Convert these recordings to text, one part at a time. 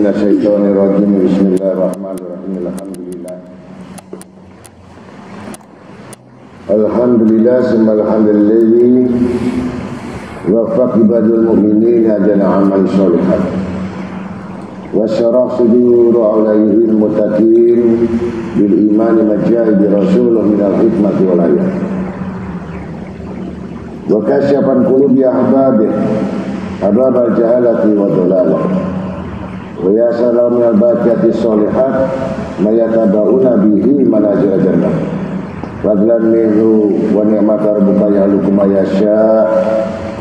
minasyaitonirrajim. Bismillahirrahmanirrahim. Alhamdulillah summa alhamdulillah wafaq ibadul mu'minin ajal amal sholihat wa syarah sudur alaihil mutaqin bil imani majahid rasulullah minal hikmati wal ayat wa kasyafan qulubi ahbabih abab al jahalati wa dhalalah wa yasalam minal baqiyati sholihat mayatabauna bihi manazil jannah fadlan minhu wa ni'matar rabbuka ya'luku ma yasha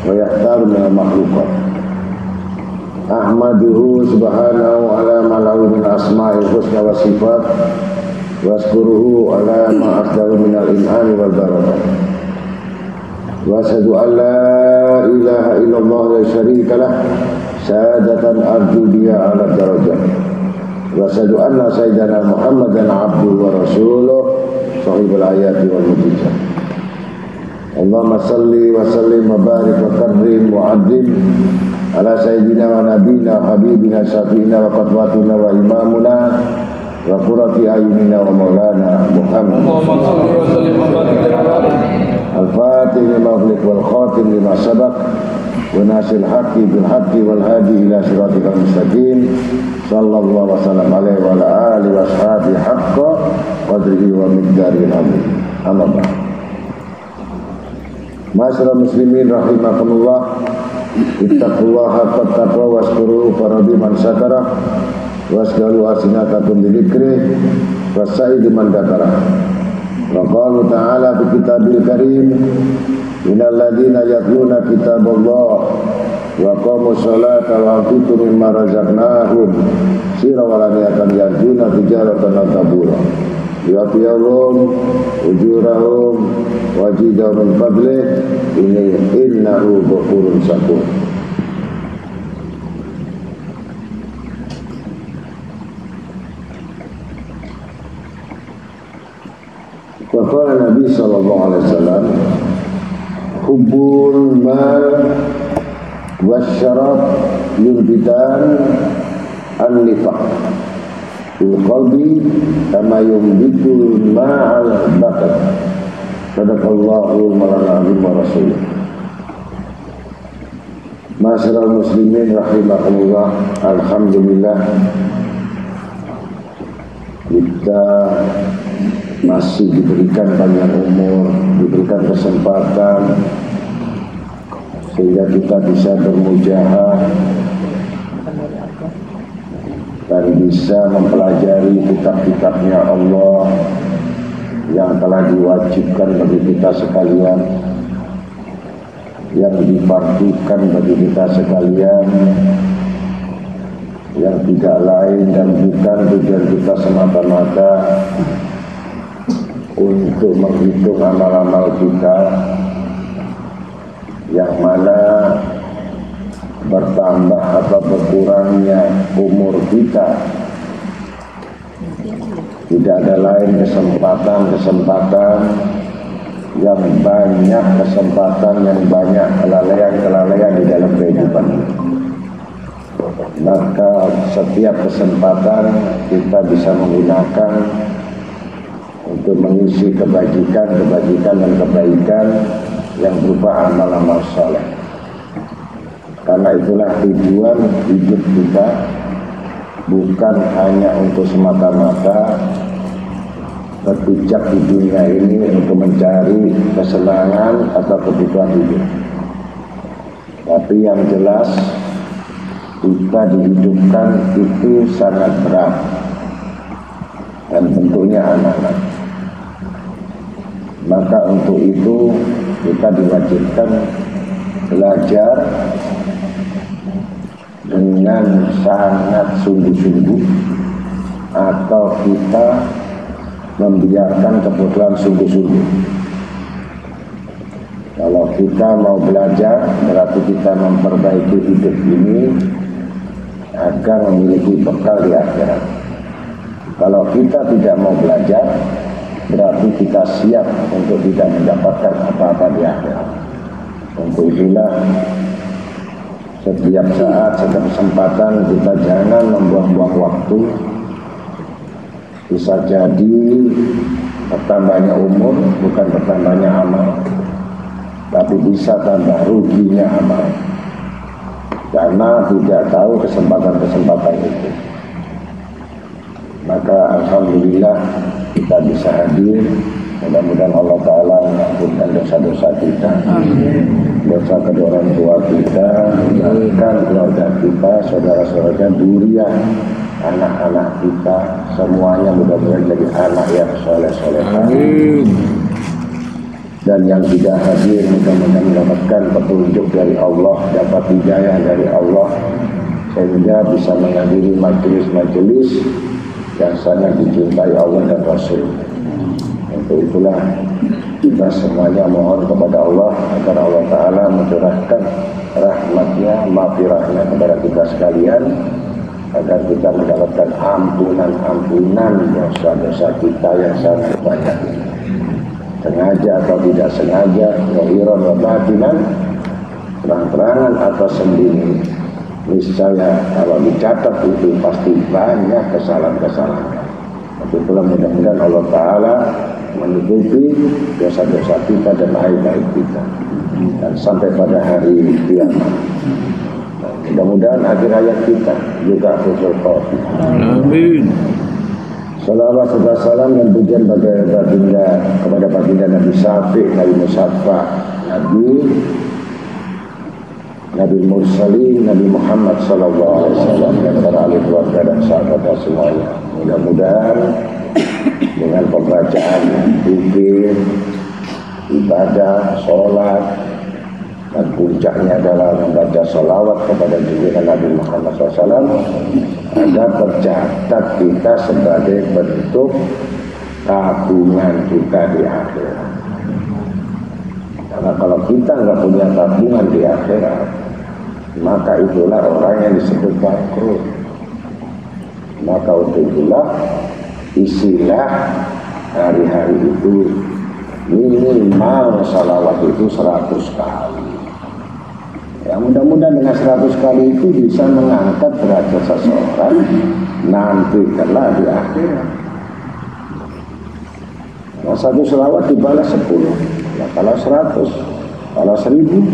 wa yahtaru minal makhluqat ahmaduhu subhanahu ala ma lahu min asma'il husna wa sifat wa askuruhu ala ma asdaru minal in'ami wal barakat wa asyhadu an la ilaha illallah la syarika lah syahadatan arju biha ala darajat wa asyhadu anna sayyidana muhammadan abduhu wa rasuluh sahibul ayati wal mujizat. Allahumma salli wa sallim wa barik wa karrim wa adlim ala sayyidina wa nabina wa habibina syafi'ina wa qadwatina wa imamuna wa qurrati ayunina wa maulana Muhammad. Allahumma salli wa sallim wa barik al-fatih lima ughliq wal khatim lima sabaq wa nasil haqqi bil haqqi wal hadi ila siratikal mustaqim sallallahu wa sallam alaihi wa ala alihi wa ashabihi haqqa qadrihi wa miqdaril amin. Amma ba'd. Masyaallah muslimin rahimakumullah, ittaqullaha haqqa taqwa washkuru faradi man syakara wasgalu asinatakum bidzikri wasaidu man dzakara. Wa qala ta'ala fi kitabil karim innal ladzina yatluna kitaballah wa qamus salata wa anfiqu mimma razaqnahum sirran wa laniyatan yarjuna tijaratan lan tabura yu'tihum ujurahum wa jidahum min fadlih innahu ghafurun syakur. Wa qala Nabi sallallahu alaihi wasallam hubbul mal wasyarab yurbitan an-nifaq fil qalbi kama yumbitul ma'al bakat. Sadaqallahu maulana azim wa rasulullah. Masyaallah muslimin rahimakumullah, alhamdulillah kita masih diberikan panjang umur, diberikan kesempatan sehingga kita bisa bermujahah dan bisa mempelajari kitab-kitabnya Allah yang telah diwajibkan bagi kita sekalian, yang difardukan bagi kita sekalian, yang tidak lain dan bukan tujuan kita semata-mata untuk menghitung amal-amal kita yang mana bertambah atau berkurangnya umur kita tidak ada lain kesempatan yang banyak, kesempatan yang banyak kelalaian di dalam kehidupan. Maka setiap kesempatan kita bisa menggunakan untuk mengisi kebajikan dan kebaikan yang berupa amal-amal soleh. Karena itulah tujuan hidup kita bukan hanya untuk semata-mata berpijak di dunia ini untuk mencari kesenangan atau kebutuhan hidup. Tapi yang jelas kita dihidupkan itu sangat berat dan bentuknya amanah. Maka untuk itu kita diwajibkan belajar dengan sangat sungguh-sungguh atau kita membiarkan kebutuhan sungguh-sungguh. Kalau kita mau belajar berarti kita memperbaiki hidup ini agar memiliki bekal di akhirat. Kalau kita tidak mau belajar berarti kita siap untuk tidak mendapatkan apa-apa di akhirat. Untuk itulah setiap saat, setiap kesempatan kita jangan membuang-buang waktu. Bisa jadi bertambahnya umur bukan bertambahnya amal, tapi bisa tambah ruginya amal, karena tidak tahu kesempatan-kesempatan itu. Maka alhamdulillah kita bisa hadir. Mudah-mudahan Allah Ta'ala mengampunkan dosa-dosa kita, dosa kedua orang tua kita, bahkan keluarga kita, saudara-saudara, duriah, anak-anak kita, semuanya mudah-mudahan jadi anak yang soleh-soleh. Dan yang tidak hadir mudah-mudahan mendapatkan petunjuk dari Allah, dapat hidayah dari Allah, sehingga bisa menghadiri majelis-majelis yang sangat dicintai Allah dan Rasul. Untuk itulah kita semuanya mohon kepada Allah agar Allah Ta'ala mencurahkan rahmatnya, maghfirahnya kepada kita sekalian, agar kita mendapatkan ampunan dosa-dosa kita yang sangat banyak, sengaja atau tidak sengaja, zahiran wa batinan, terang-terangan atau sembunyi. Niscaya kalau dicatat itu pasti banyak kesalahan-kesalahan. Itulah mudah-mudahan Allah Ta'ala menutupi dosa-dosa kita dan aib-aib kita, dan sampai pada hari kiamat. Mudah-mudahan akhir hayat kita juga husnul khotimah. Amin. Salawat serta salam dan pujian kepada baginda Nabi Syafi', Nabi Musaffa, Nabi Mursalin, Nabi Muhammad sallallahu alaihi wasallam, dan para ahli keluarga dan sahabat semuanya. Mudah-mudahan dengan pembacaan zikir, ibadah, sholat, dan puncaknya adalah membaca sholawat kepada junjungan Nabi Muhammad SAW, agar tercatat kita sebagai bentuk tabungan kita di akhirat. Karena kalau kita nggak punya tabungan di akhirat, maka itulah orang yang disebut bangkrut. Maka untuk itulah istilah hari-hari itu minimal salawat itu 100 kali. Ya, mudah-mudahan dengan 100 kali itu bisa mengangkat derajat seseorang nanti kelak di akhirat. Nah, satu salawat dibalas 10. Ya, kalau 100, kalau 1000,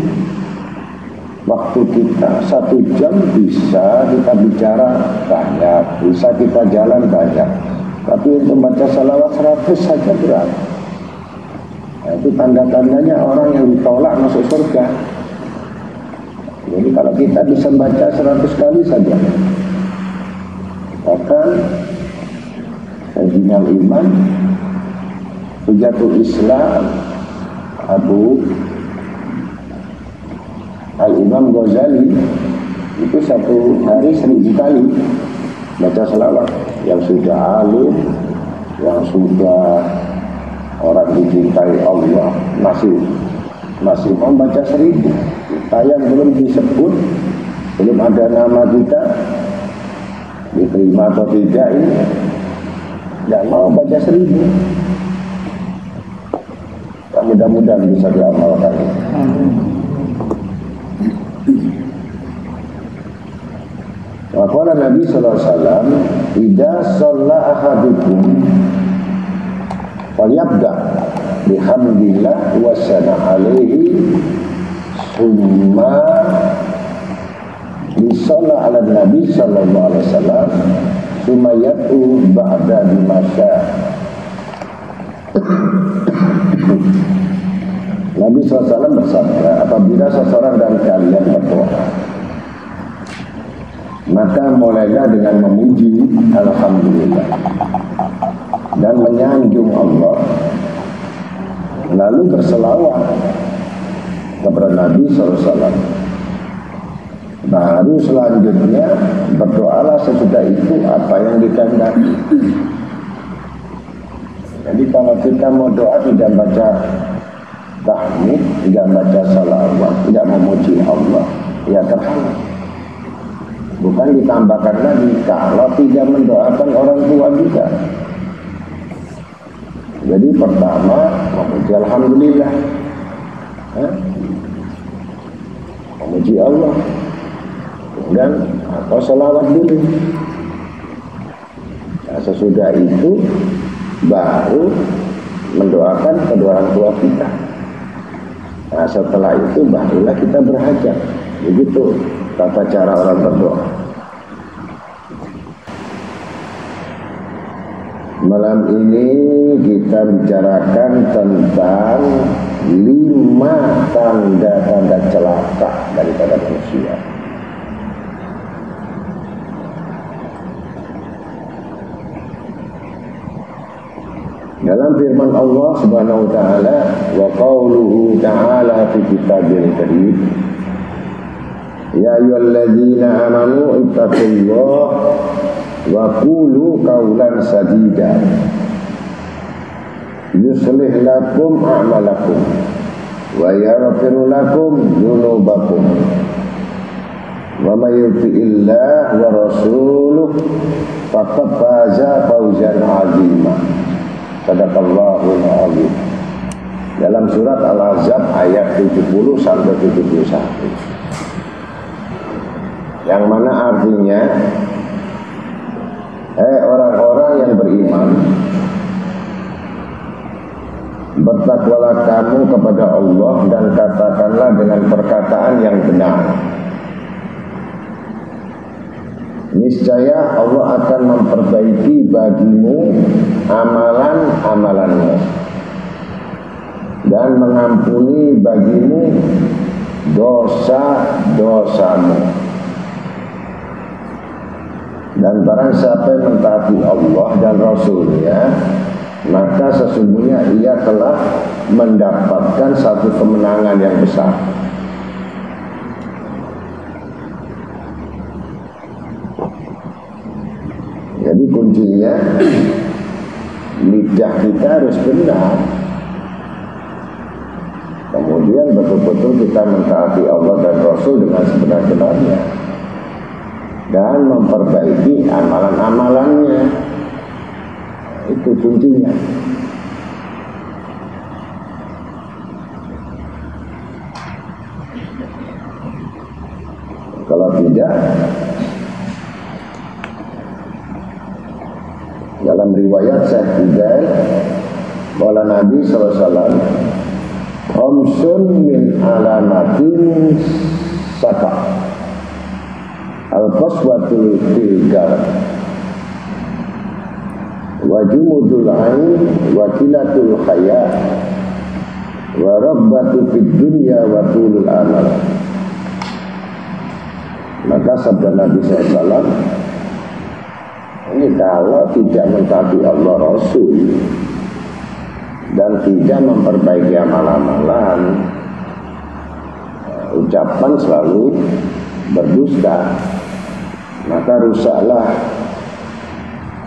waktu kita 1 jam bisa kita bicara banyak, bisa kita jalan banyak. Tapi untuk baca salawat 100 saja berat. Nah, itu tanda-tandanya orang yang ditolak masuk surga. Jadi kalau kita bisa baca 100 kali saja, bahkan Sayyidina Iman Hujatul Islam Al-Imam Ghazali itu satu hari 1000 kali baca selawat. Yang sudah alim, yang sudah orang dicintai Allah, masih mau baca 1000. Kita yang belum disebut, belum ada nama kita, diterima atau tidak, ini tidak mau baca 1000. Mudah-mudahan bisa diamalkan. Maka Nabi sallallahu alaihi wasallam, "Idza shalla ahadukum falyabda bihamdillah wa sana alaihi summa yusalla ala Nabi sallallahu alaihi wasallam summa yatu ba'da bimasya." Nabi SAW bersabda, apabila seseorang dari kalian berdoa, maka mulailah dengan memuji Alhamdulillah dan menyanjung Allah, lalu berselawat kepada Nabi SAW. Baru selanjutnya berdoalah sesudah itu apa yang dikehendaki. Jadi kalau kita mau doa tidak baca tahmid, tidak baca salawat, tidak memuji Allah, ya terhalang. Bukan ditambahkan lagi kalau tidak mendoakan orang tua juga. Jadi pertama memuji Alhamdulillah, memuji Allah. dan atau selawat dulu. Nah, sesudah itu baru mendoakan kedua orang tua kita. Nah, setelah itu barulah kita berhajat. Begitu tata cara orang berdoa. Malam ini kita bicarakan tentang 5 tanda-tanda celaka daripada manusia. Dalam firman Allah Subhanahu wa taala, wa qauluhu ta'ala fi kitabil karim, ya ayyuhalladzina amanu ittaqullaha wa qulu qawlan sadida yuslih lakum a'malakum wa yaghfir lakum dzunubakum wa may yuti'illah wa rasuluhu faqad faza fawzan 'azima. Sadaqallahul azim. Dalam surat Al-Ahzab ayat 70 sampai 71. Yang mana artinya, orang-orang yang beriman, bertakwalah kamu kepada Allah dan katakanlah dengan perkataan yang benar. Niscaya Allah akan memperbaiki bagimu amalan-amalanmu dan mengampuni bagimu dosa-dosamu. Dan barang siapa yang mentaati Allah dan Rasulnya, maka sesungguhnya ia telah mendapatkan satu kemenangan yang besar. Jadi kuncinya lidah kita harus benar. Kemudian betul-betul kita mentaati Allah dan Rasul dengan sebenar-benarnya dan memperbaiki amalan-amalannya. Itu kuncinya. Kalau tidak, dalam riwayat Syekh Udail, bahwa Nabi SAW, Omsun min alamatin sata al-qaswatul filgar wajumudul ain wakilatul khaya wa rabbatu fid dunya wa tulul amal. Maka sabda Nabi SAW, ini kalau tidak mentaati Allah Rasul dan tidak memperbaiki amal-amalan, ucapan selalu berdusta, maka rusaklah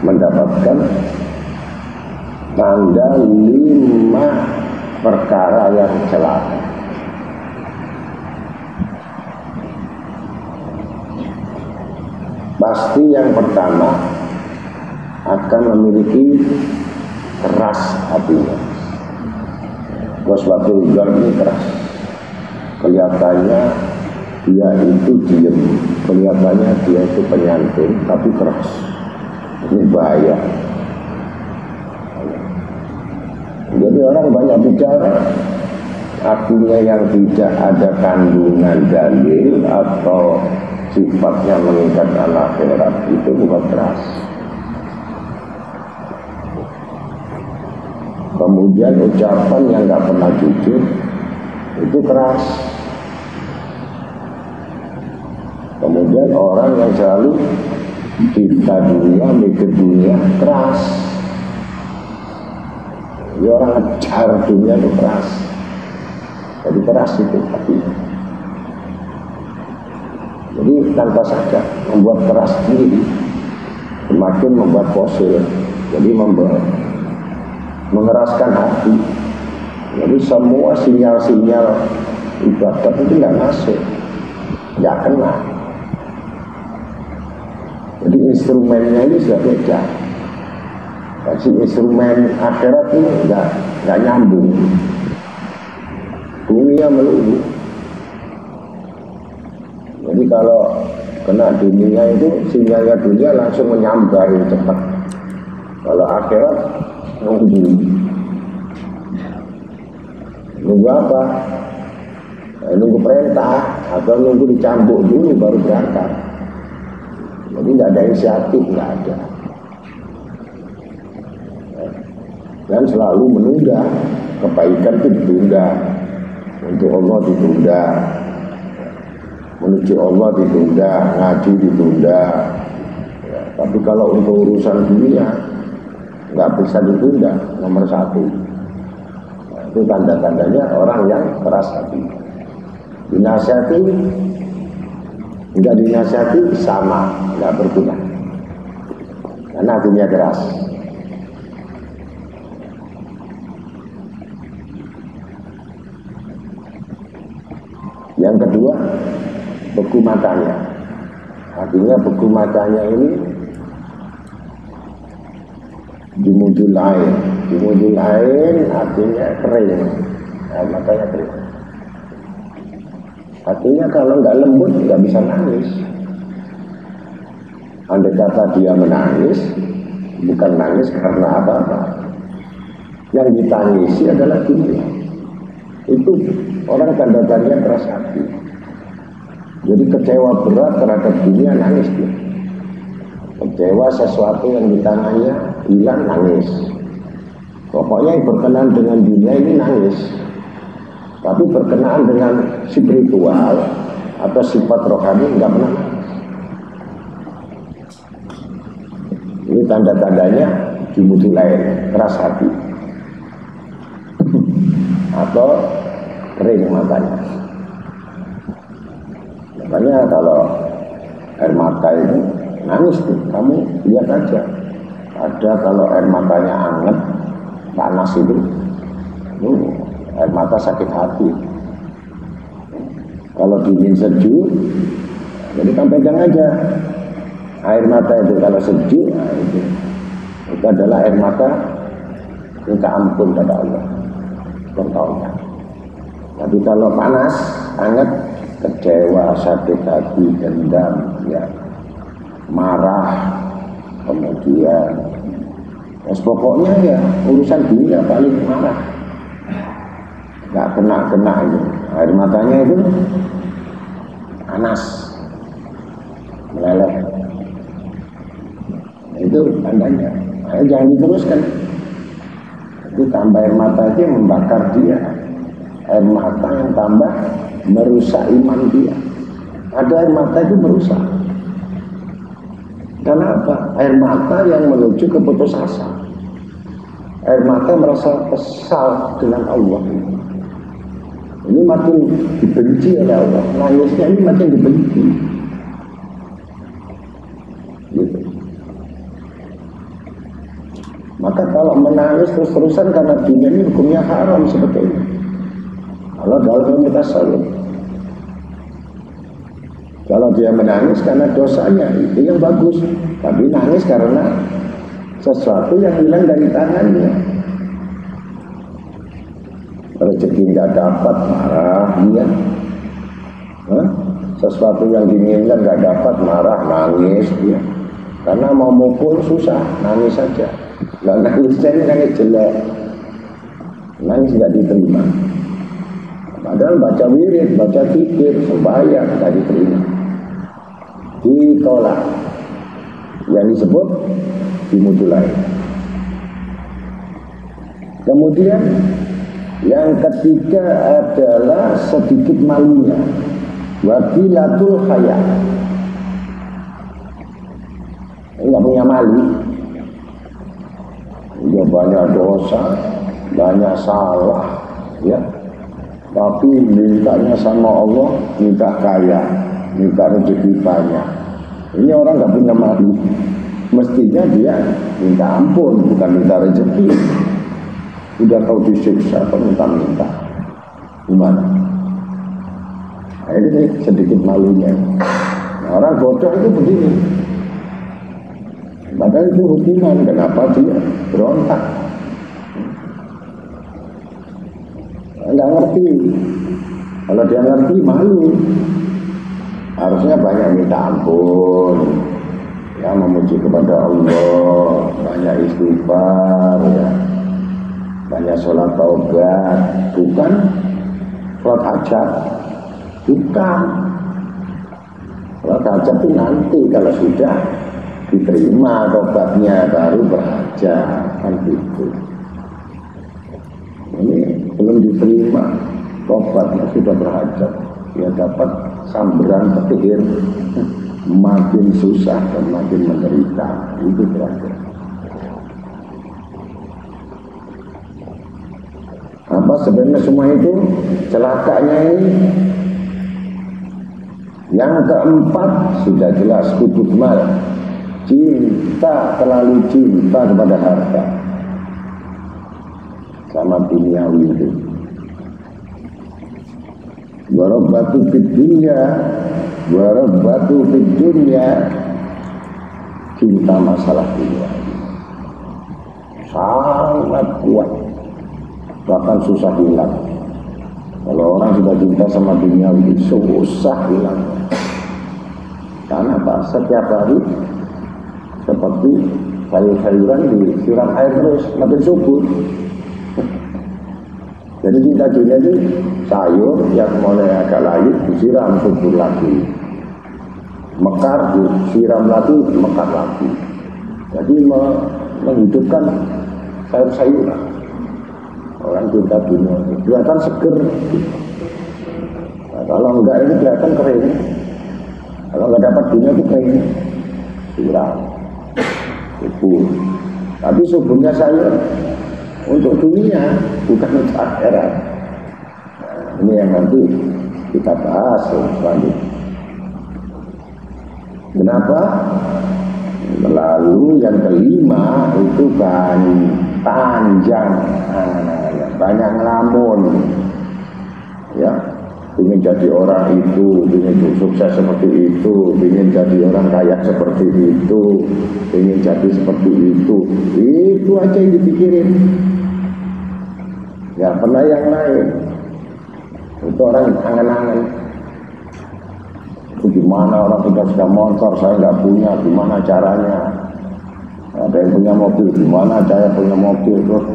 mendapatkan tanda 5 perkara yang celaka. Pasti yang pertama akan memiliki keras hatinya. Waswatul gar ini keras. Kelihatannya dia itu diam, kelihatannya dia itu penyantun, tapi keras. Ini bahaya. Jadi orang banyak bicara, artinya yang tidak ada kandungan dalil atau sifatnya meningkatkan akhirat, itu bukan keras. Kemudian ucapan yang nggak pernah jujur, itu keras. Kemudian orang yang selalu cinta dunia, mikir dunia, keras. Jadi orang ngejar dunia itu keras. Jadi keras itu hatinya. Jadi tanpa sadar membuat keras diri, semakin membuat fosil. Jadi mengeraskan hati. Jadi semua sinyal-sinyal ibadat itu nggak masuk, nggak kena. Jadi instrumennya ini sudah beda. Jadi instrumen akhirat ini nggak nyambung. Dunia melulu. Jadi kalau kena dunia itu sinyalnya dunia langsung menyambar cepat. Kalau akhirat nunggu apa? Nunggu perintah atau nunggu dicambuk dulu baru berangkat. Jadi nggak ada inisiatif, nggak ada. Dan selalu menunda, kebaikan itu ditunda, untuk Allah ditunda, menuju Allah ditunda, ngaji ditunda. Ya, tapi kalau untuk urusan dunia nggak bisa ditunda, nomor satu. Nah, itu tanda-tandanya orang yang keras hati. Dinasihati, nggak dinasihati sama, nggak berguna, karena hatinya keras. Yang kedua, beku matanya. Artinya beku matanya ini dimudul air. Dimudul air artinya kering. Matanya kering. Artinya kalau nggak lembut nggak bisa nangis. Andai kata dia menangis, bukan nangis karena apa-apa. Yang ditangisi adalah dunia. Itu orang tanda-tandanya keras hati. Jadi kecewa berat terhadap dunia, nangis dia. Kecewa sesuatu yang di tangannya hilang, nangis. Pokoknya yang berkenaan dengan dunia ini nangis. Tapi berkenaan dengan spiritual atau sifat rohani nggak pernah. Ini tanda-tandanya dimudul air, keras hati. Atau kering matanya. Makanya kalau air mata itu nangis tuh, kamu lihat aja. Ada kalau air matanya anget, panas itu, air mata sakit hati. Kalau dingin sejuk, jadi kamu pegang aja. Air mata itu kalau sejuk, nah itu adalah air mata minta ampun pada Allah. Bertaubat. Tapi kalau panas, hangat, kecewa, sakit hati, dendam, ya, marah, kemudian, pokoknya ya urusan dunia paling marah, nggak kena itu. Air matanya itu panas, meleleh. Itu tandanya. Jangan diteruskan. Itu tambah air mata itu yang membakar dia. Air mata yang tambah merusak iman dia. Ada air mata itu merusak. Karena apa? Air mata yang menuju ke putus asa. Air mata merasa kesal dengan Allah. Ini makin dibenci oleh Allah. Nangisnya ini makin dibenci. Gitu. Maka kalau menangis terus-terusan karena dunia ini hukumnya haram seperti ini. Allah dalam kita salut. Kalau dia menangis karena dosanya, itu yang bagus. Tapi nangis karena sesuatu yang hilang dari tangannya. Rezeki nggak dapat, marah dia. Sesuatu yang diinginkan nggak dapat, marah, nangis dia. Karena mau mukul susah, nangis saja. Nggak nangisnya ini nangis jelek, nangis nggak diterima. Padahal baca wirid, baca zikir, sembahyang nggak diterima, ditolak. Yang disebut dimudul air. Kemudian yang ketiga adalah sedikit malunya, wabilatul haya. Nggak punya malu. Dia banyak dosa, banyak salah, ya. Tapi mintanya sama Allah, minta kaya, minta rezeki banyak. Ini orang nggak punya malu. Mestinya dia minta ampun, bukan minta rezeki. Udah tahu disiksa, atau minta-minta. Gimana? Nah, ini sedikit malunya. Nah, orang bodoh itu begini. Padahal itu hukuman, kenapa dia berontak? Nggak ngerti. Kalau dia ngerti, malu. harusnya banyak minta ampun, ya, memuji kepada Allah, banyak istighfar, ya, banyak sholat taubat, bukan sholat hajat, bukan. Sholat hajat itu nanti kalau sudah diterima taubatnya baru berhajat, kan gitu. Ini belum diterima taubatnya sudah berhajat, ya dapat samberan petir, makin susah dan makin menderita. Itu terakhir. Apa sebenarnya semua itu celakanya ini? Yang keempat sudah jelas, hubud mal, cinta, terlalu cinta kepada harta sama duniawi itu. Warabbatu fid dunya, warabbatu fid dunya, cinta masalah dunia sangat kuat, bahkan susah hilang. Kalau orang sudah cinta sama dunia itu susah hilang. Karena apa? Setiap hari seperti sayur-sayuran disiram air terus, makin subur. Jadi cinta dunia itu sayur yang mulai agak layu disiram subur lagi, mekar disiram lagi, mekar lagi. Jadi menghidupkan sayur-sayuran. Orang cinta dunia itu kelihatan seger. Nah, kalau enggak ini kelihatan kering. Kalau enggak dapat dunia itu kering, siram, subur. Tapi suburnya sayur untuk dunia, bukan untuk akhirat. Nah, ini yang nanti kita bahas selanjutnya. Kenapa? Lalu yang kelima itu panjang, banyak ngelamun, ya, ingin jadi orang itu, ingin sukses seperti itu, ingin jadi orang kaya seperti itu, ingin jadi seperti itu aja yang dipikirin. Ya pernah yang lain, itu orang angan-angan. Itu gimana orang sudah motor, saya nggak punya, gimana caranya? Ada yang punya mobil, gimana saya punya mobil? Terus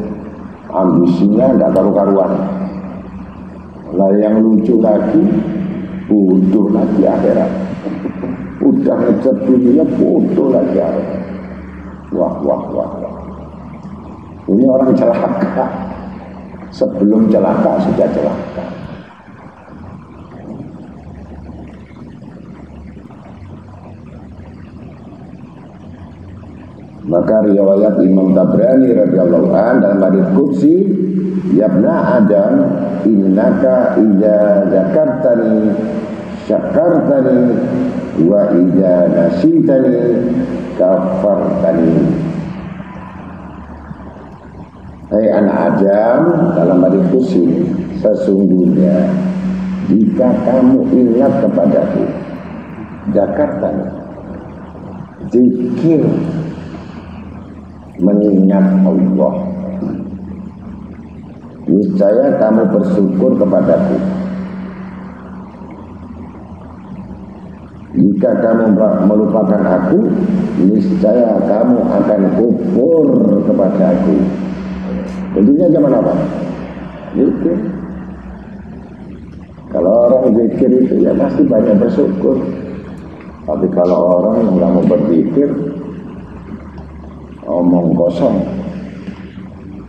ambisinya nggak karu-karuan. Lah yang lucu lagi, bodoh lagi akhirat. Udah ngejar dunia, bodoh lagi akhirat. Wah. Ini orang celaka. Sebelum celaka sudah celaka. Maka riwayat Imam Tabrani radhiyallahu anhu dalam hadits qudsi, ya ibna Adam, innaka idza zakartani syakartani wa idza nasitani kafartani. Hai anak Adam, dalam hadits qudsi, sesungguhnya jika kamu ingat kepadaku, zakartani, zikir, mengingat Allah, niscaya kamu bersyukur kepadaku. Jika kamu melupakan aku, niscaya kamu akan kufur kepada aku. Tentunya zaman apa? Zikir. Kalau orang zikir itu ya pasti banyak bersyukur. Tapi kalau orang yang nggak mau berzikir, omong kosong.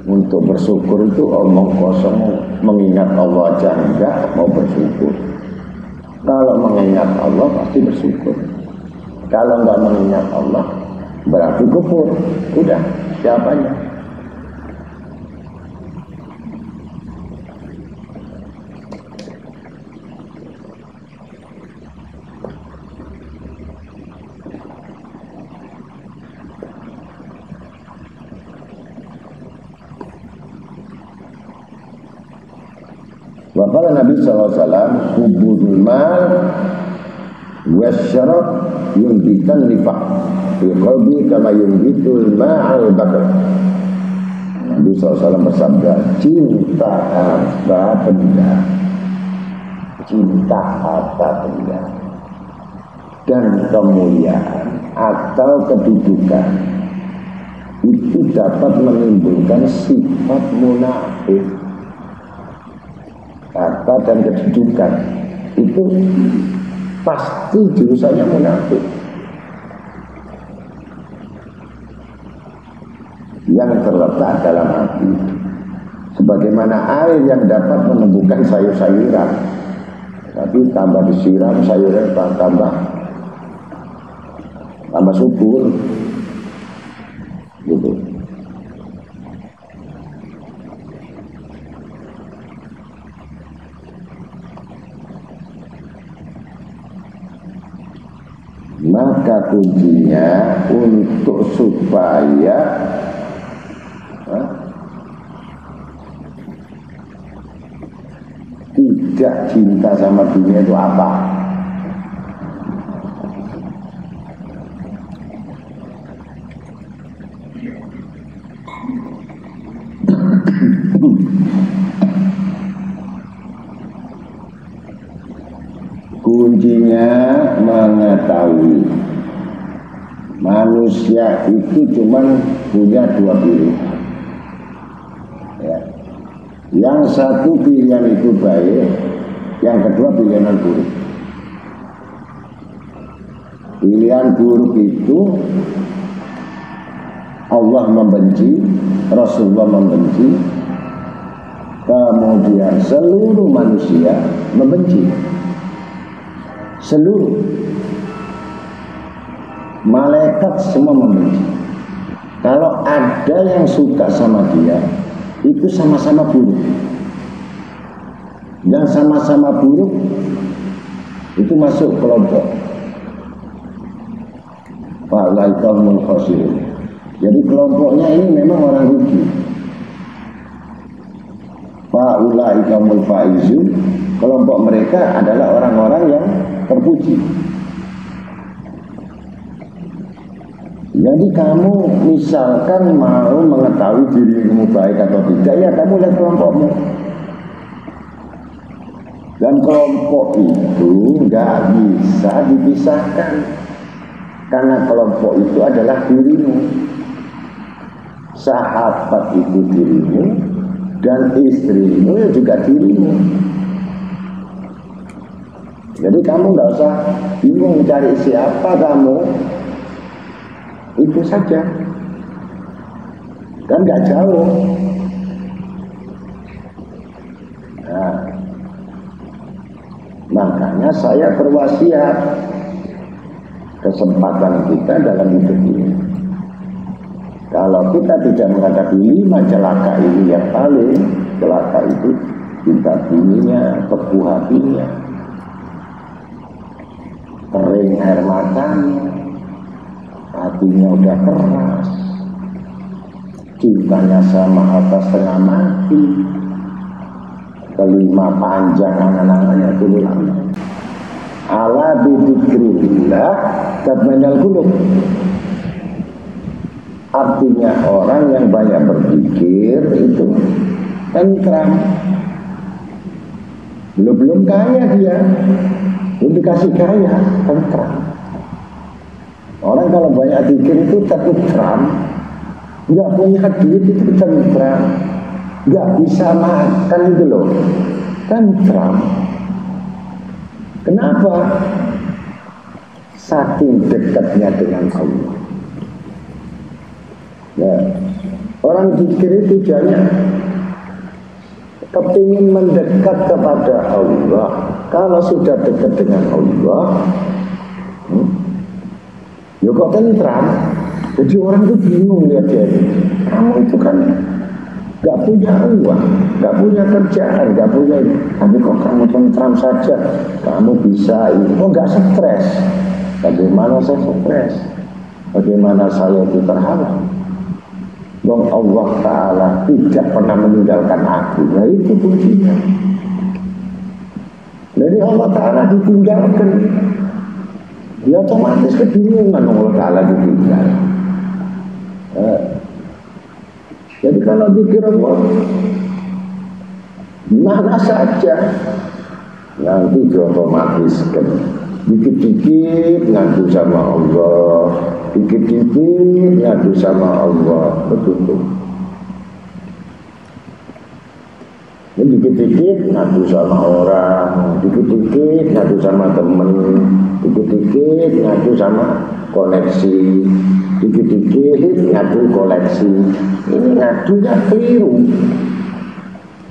Untuk bersyukur itu omong kosong, mengingat Allah aja enggak mau bersyukur. Kalau mengingat Allah pasti bersyukur. Kalau enggak mengingat Allah berarti kufur. Udah, siapanya? Wakala Nabi SAW, hubudul mal wasyarab yumbitan nifaq fi qalbi kama yumbitul ma'al bakar. Nabi SAW bersabda, cinta harta benda, cinta harta benda dan kemuliaan atau kedudukan itu dapat menimbulkan sifat munafik. Harta dan kedudukan itu pasti jurusannya munafik. Yang terletak dalam hati, sebagaimana air yang dapat menumbuhkan sayur-sayuran, tapi tambah disiram sayurnya tambah subur, gitu. Maka kuncinya untuk supaya tidak cinta sama dunia itu apa? Kuncinya mengetahui manusia itu cuma punya dua pilihan. Ya. Yang satu pilihan itu baik, yang kedua pilihan buruk. Pilihan buruk itu Allah membenci, Rasulullah membenci, kemudian seluruh manusia membenci. Seluruh malaikat semua membenci. Kalau ada yang suka sama dia, itu sama-sama buruk. Yang sama-sama buruk itu masuk kelompok fa'ulaikahumul khasirun. Jadi kelompoknya ini memang orang rugi. Fa'ulaikahumul faizun. Kelompok mereka adalah orang-orang yang terpuji. Jadi kamu misalkan mau mengetahui dirimu baik atau tidak, ya kamu lihat kelompokmu. Dan kelompok itu nggak bisa dipisahkan, karena kelompok itu adalah dirimu. Sahabat itu dirimu, dan istrimu juga dirimu. Jadi kamu nggak usah bingung cari siapa kamu, itu saja, kan nggak jauh. Nah, makanya saya berwasiat, kesempatan kita dalam hidup ini, kalau kita tidak menghadapi 5 celaka ini, yang paling celaka itu cinta dunianya, teguh hatinya, kering air matanya, hatinya udah keras, cintanya sama harta setengah mati, kelima panjang angan-angannya dulu lama. Ala bidzikrillah tatma'innul qulub. Artinya orang yang banyak berpikir itu tentram. Belum kaya dia, belum dikasih kaya, tentram. Orang kalau banyak pikir itu tentram, nggak punya duit itu tentram, nggak bisa makan itu loh, tentram. Kenapa? Saking dekatnya dengan Allah. Ya, orang pikir itu tujuannya kepingin mendekat kepada Allah. Kalau sudah dekat dengan Allah, ya kok tentram. Jadi orang itu bingung lihat dia. Kamu itu kan gak punya uang, gak punya kerjaan, gak punya, tapi kok kamu tentram saja. Kamu bisa ini, kok gak stres. Bagaimana saya stres? Bagaimana saya itu terhalang? Dong Allah Ta'ala tidak pernah meninggalkan aku. Nah itu kuncinya. Jadi Allah Ta'ala ditinggalkan, dia otomatis kebingungan. Allah Ta'ala ditinggal. Jadi kalau pikir Allah mana saja, nanti diotomatiskan Dikit-dikit ngadu sama Allah, dikit-dikit ngadu sama Allah, betul. Dikit-dikit ngadu sama orang, dikit-dikit ngadu sama temen, dikit-dikit ngadu sama koneksi, dikit-dikit ngadu koleksi. Ini ngadunya keliru.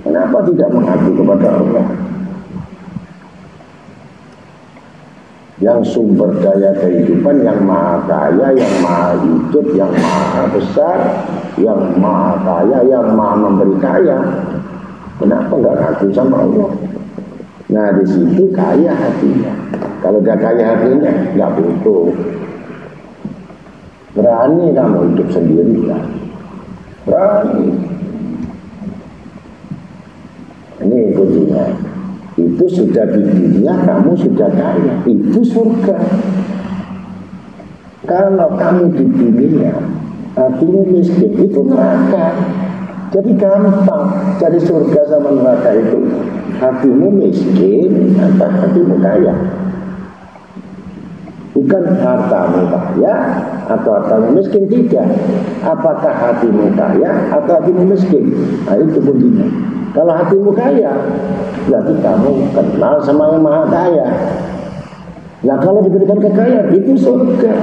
Kenapa tidak mengadu kepada Allah yang sumber daya kehidupan, yang maha kaya, yang maha hidup, yang maha besar, yang maha kaya, yang maha memberi kaya? Kenapa nggak ngaku sama Allah? Nah, di situ kaya hatinya. Kalau nggak kaya hatinya, nggak butuh. Berani kamu hidup sendiri lah. Berani. Ini kuncinya. Itu sudah di dunia, kamu sudah kaya. Itu surga. Kalau kamu di dunia, hatimu miskin, itu neraka. Jadi gampang cari surga sama neraka itu. Hatimu miskin atau hatimu kaya. Bukan hartamu kaya atau hartamu miskin, tidak. Apakah hatimu kaya atau hatimu miskin? Nah, itu kuncinya. Kalau hatimu kaya, berarti kamu kenal sama yang maha kaya. Nah, kalau diberikan kekayaan, itu surga.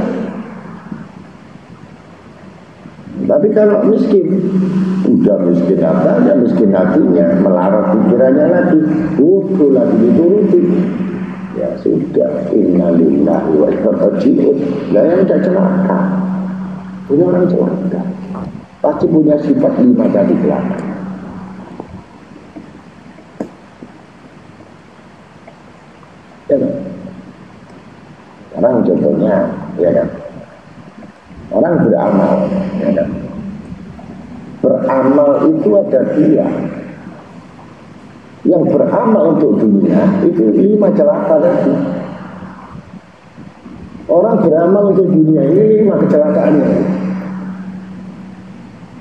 Tapi kalau miskin, udah miskin hartanya, miskin hatinya, melarat pikirannya lagi, butuh lagi dituruti. Ya sudah, innalillahi wa inna ilaihi raji'un. Lah yang udah celaka, punya orang celaka, pasti punya sifat 5 tadi celaka. Ya kan? Sekarang contohnya, ya kan? Orang beramal, ya kan? Beramal itu ada 2. Yang beramal untuk dunia itu 5 celaka tadi. Orang beramal untuk dunia ini 5 kecelakaannya.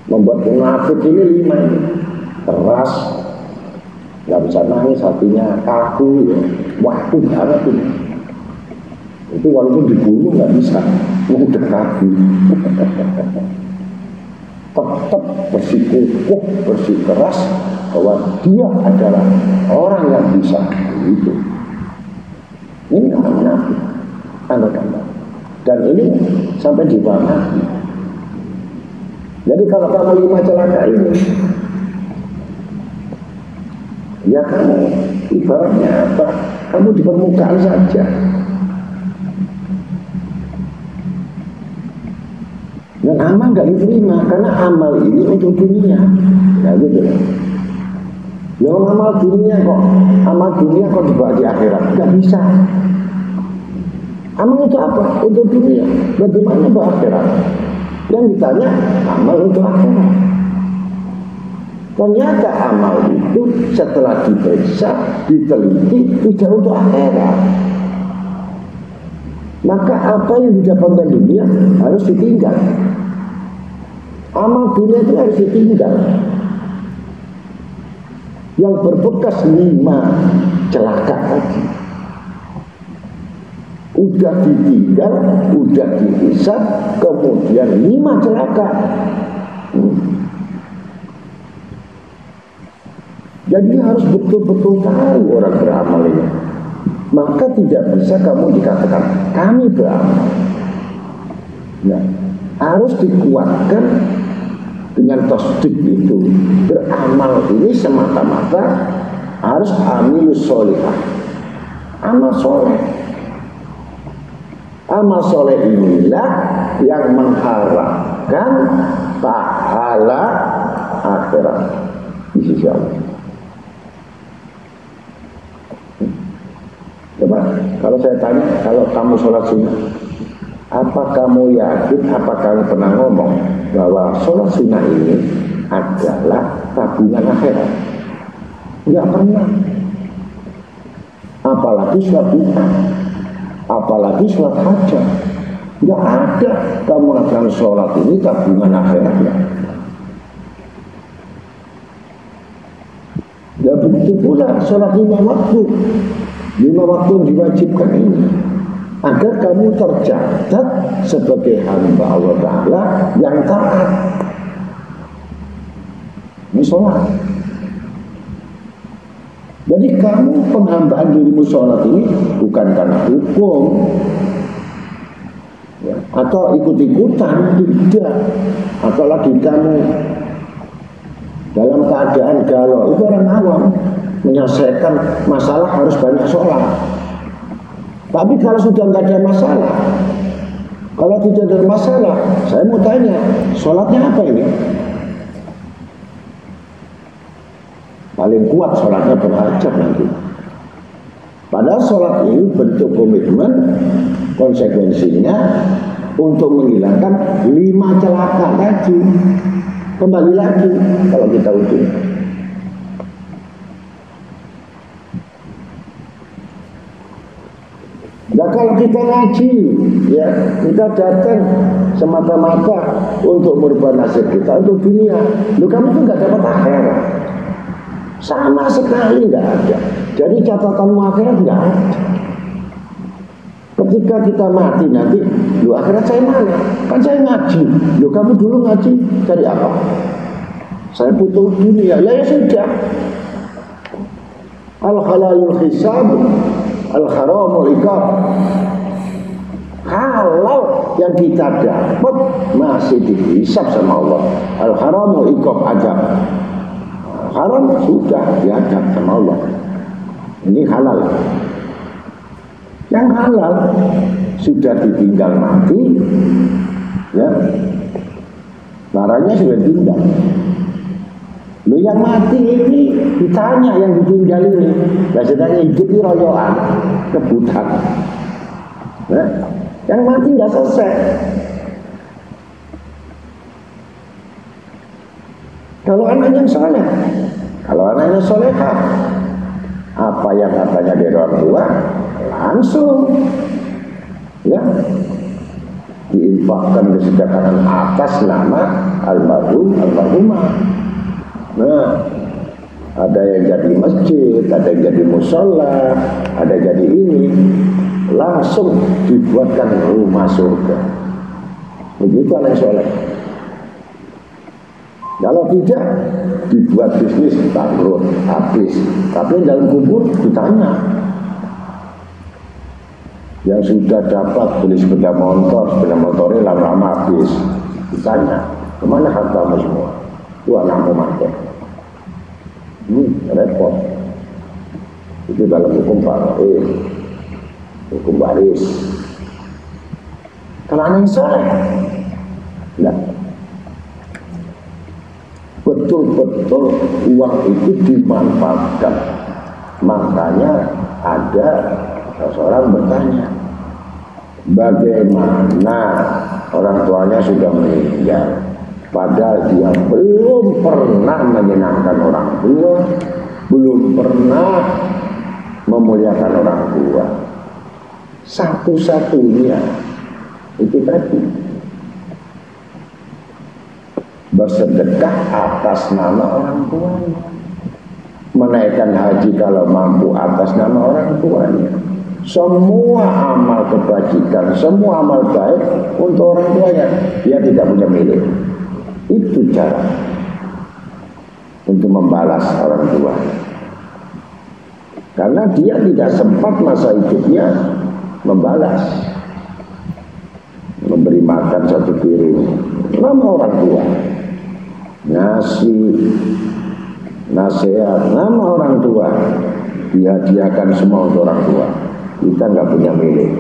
Membuat munafik ini 5 ini. Keras, nggak bisa nangis, hatinya kaku, ya. Waktu banget ini. Itu walaupun dibunuh nggak bisa, udah kaku. Tetap bersikukuh, bersikeras bahwa dia adalah orang yang bisa itu. Ini orang munafik, tanda-tanda. Dan ini sampai dipahami. Jadi kalau kamu 5 celaka ini, ya kamu ibaratnya apa? Kamu di permukaan saja. Dan amal gak diterima karena amal ini untuk dunia. Nah gitu. Ya amal dunia kok dibawa di akhirat? Gak bisa. Amal itu apa? Untuk dunia. Bagaimana bawa akhirat? Yang ditanya amal untuk akhirat. Ternyata amal itu setelah diperiksa, diteliti, tidak untuk akhirat. Maka apa yang didapatkan dunia harus ditinggal. Amal dunia itu harus ditinggal. Yang berbekas 5 celaka tadi, udah ditinggal, udah dihisab, kemudian 5 celaka. Jadi harus betul-betul tahu orang beramal ini. Maka tidak bisa kamu dikatakan kami beramal. Nah, harus dikuatkan dengan tasdik itu. Beramal ini semata-mata harus amilus sholihah, amal soleh. Amal soleh inilah yang mengharapkan pahala akhirat di sisi Allah. Coba kalau saya tanya, kalau kamu sholat sunnah, apa kamu yakin, apa kamu pernah ngomong bahwa sholat sunnah ini adalah tabungan akhirat? Enggak pernah. Apalagi sholat duha, apalagi sholat hajat. Enggak ada kamu mengatakan sholat ini tabungan akhiratnya. Ya begitu pula sholat 5 waktu. 5 waktu yang diwajibkan ini agar kamu tercatat sebagai hamba Allah Ta'ala yang taat. Ini sholat. Jadi kamu penghambaan dirimu sholat ini bukan karena hukum ya, atau ikut-ikutan, tidak. Atau lagi kamu dalam keadaan galau, itu orang awam menyelesaikan masalah harus banyak sholat. Tapi kalau sudah nggak ada masalah, kalau tidak ada masalah, saya mau tanya, sholatnya apa ini? Paling kuat sholatnya berhajat nanti. Padahal sholat ini bentuk komitmen, konsekuensinya untuk menghilangkan 5 celaka tadi. Kembali lagi kalau kita uji. Nah kalau kita ngaji, ya kita datang semata-mata untuk merubah nasib kita untuk dunia. Loh kamu tuh nggak dapat akhirat, sama sekali nggak ada. Jadi catatanmu akhirat nggak ada. Ketika kita mati nanti, loh akhirat saya mana? Kan saya ngaji. Loh kamu dulu ngaji cari apa? Saya butuh dunia. Ya sudah. Al-halalul hisab, al-haramul iqab. Kalau yang kita dapat masih dihisab sama Allah, al-haramul iqab adab. Haram sudah diadab sama Allah. Ini halal. Yang halal sudah ditinggal mati, ya, laranya sudah ditinggal. Lo yang mati ini ditanya yang ditinggal ini, biasanya hidup ini royoan, kebutan. Ya, yang mati nggak selesai. Kalau anaknya soleh, kalau anaknya solehah, apa yang katanya dari orang tua langsung ya diinfakkan kesedekahan atas nama almarhum almarhumah. Nah, ada yang jadi masjid, ada yang jadi musola, ada yang jadi ini, langsung dibuatkan rumah surga. Begitu anak soleh. Kalau tidak, dibuat bisnis bangkrut, habis. Tapi dalam kubur ditanya. Yang sudah dapat beli sepeda motornya lama-lama habis. Ditanya, kemana hartamu semua? Itu anakmu mati. Repot. Itu dalam hukum faraid, hukum waris. Kalau anak yang soleh, enggak. Betul-betul uang itu dimanfaatkan. Makanya ada seseorang bertanya, bagaimana orang tuanya sudah meninggal, padahal dia belum pernah menyenangkan orang tua, belum pernah memuliakan orang tua. Satu-satunya itu tadi, bersedekah atas nama orang tuanya, menaikkan haji kalau mampu atas nama orang tuanya. Semua amal kebajikan, semua amal baik untuk orang tuanya, dia tidak punya milik. Itu cara untuk membalas orang tua, karena dia tidak sempat masa hidupnya membalas, memberi makan satu piring nama orang tua, ngasih nasihat nama orang tua, dihadiahkan semua untuk orang tua. Kita nggak punya milik.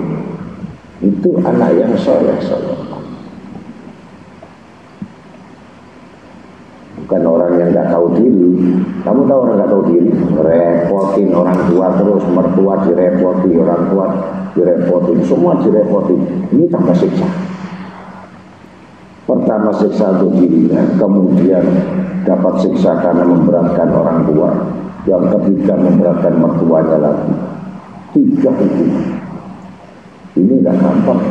Itu anak yang soleh. Bukan orang yang nggak tahu diri. Kamu tahu orang nggak tahu diri, repotin orang tua terus, mertua direpoti, orang tua direpotin, semua direpotin. Ini tambah siksa. Pertama siksa untuk dirinya, kemudian dapat siksa karena memberatkan orang tua, yang ketiga memberatkan mertuanya lagi. 3 itu. Ini nggak gampang.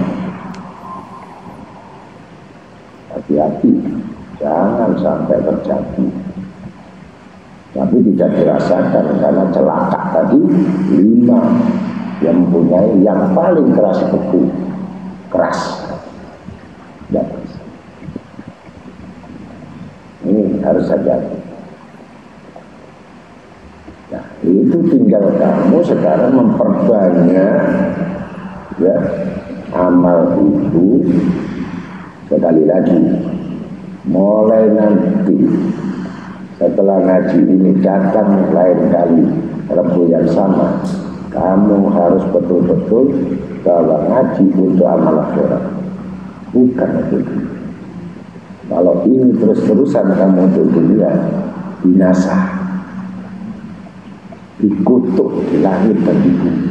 Hati-hati, jangan sampai terjadi. Tapi tidak dirasakan karena celaka tadi 5. yang mempunyai yang paling keras beku, keras. Tidak bisa. Ini harus hati-hati. Nah, itu tinggal kamu sekarang memperbanyak ya amal itu. Sekali lagi, mulai nanti setelah ngaji ini datang lain kali Rabu yang sama, kamu harus betul-betul bahwa ngaji untuk amal akhirat, bukan untuk dunia. Kalau ini terus-terusan kamu untuk dunia, binasa, dikutuk di langit dan di bumi,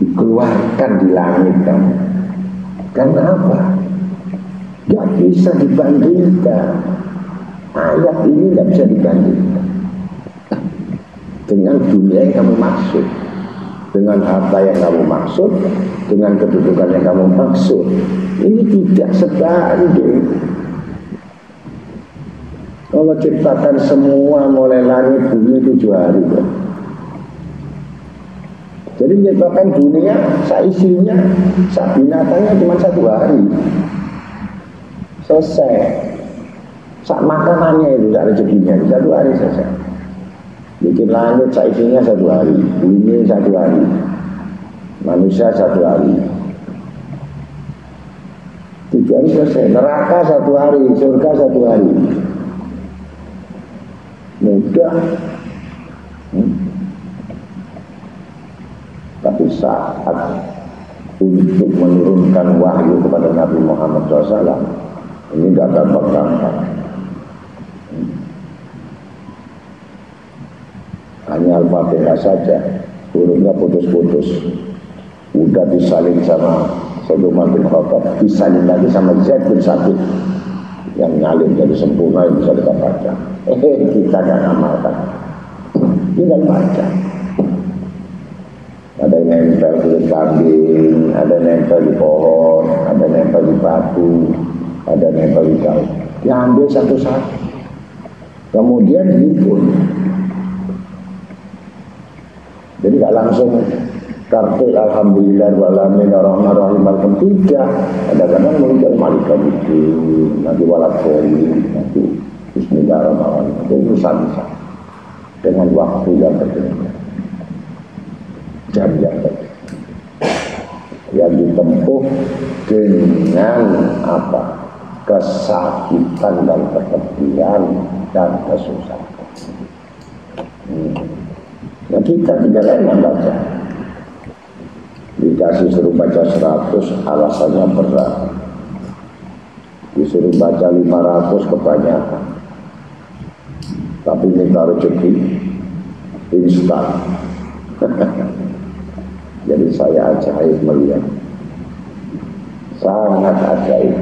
dikeluarkan di langit kamu. Karena apa? Gak bisa dibandingkan. Ayat ini gak bisa dibandingkan dengan dunia yang kamu maksud, dengan harta yang kamu maksud, dengan kedudukan yang kamu maksud. Ini tidak sebanding. Allah ciptakan semua mulai langit bumi 7 hari. Jadi menciptakan dunia, seisinya, binatangnya cuma 1 hari. Selesai. Sak makanannya itu, sak rezekinya 1 hari selesai. Bikin langit seisinya 1 hari, bumi 1 hari, manusia 1 hari. 7 hari selesai. Neraka 1 hari, surga 1 hari. Mudah. Tapi saat untuk menurunkan wahyu kepada Nabi Muhammad SAW, ini gak gampang-gampang. Hanya Al-Fatihah saja, hurufnya putus-putus. Udah disalin sama Umar bin Khattab, disalin lagi sama Zaid bin Sabit yang nyalin jadi sempurna yang bisa kita baca. Kita gak amalkan, tinggal baca. Ada yang nempel di kambing, ada yang nempel di pohon, ada yang nempel di batu, ada yang nempel di daun. Diambil satu-satu, kemudian dihitung. Jadi gak langsung kartu alhamdulillah walamin rahman rahim tidak. Kadang-kadang muncul malikamuddin, nanti waladhdallin, nanti bismillahirrahmanirrahim. Itu urusan dengan waktu yang berbeda, jam yang berbeda, yang ditempuh dengan apa? Kesakitan dan ketepian dan kesusahan. Nah, kita tidak enak baca. Dikasih suruh baca 100, alasannya berat. Disuruh baca 500, kebanyakan. Tapi minta rezeki instan. Jadi saya ajaib melihat, sangat ajaib.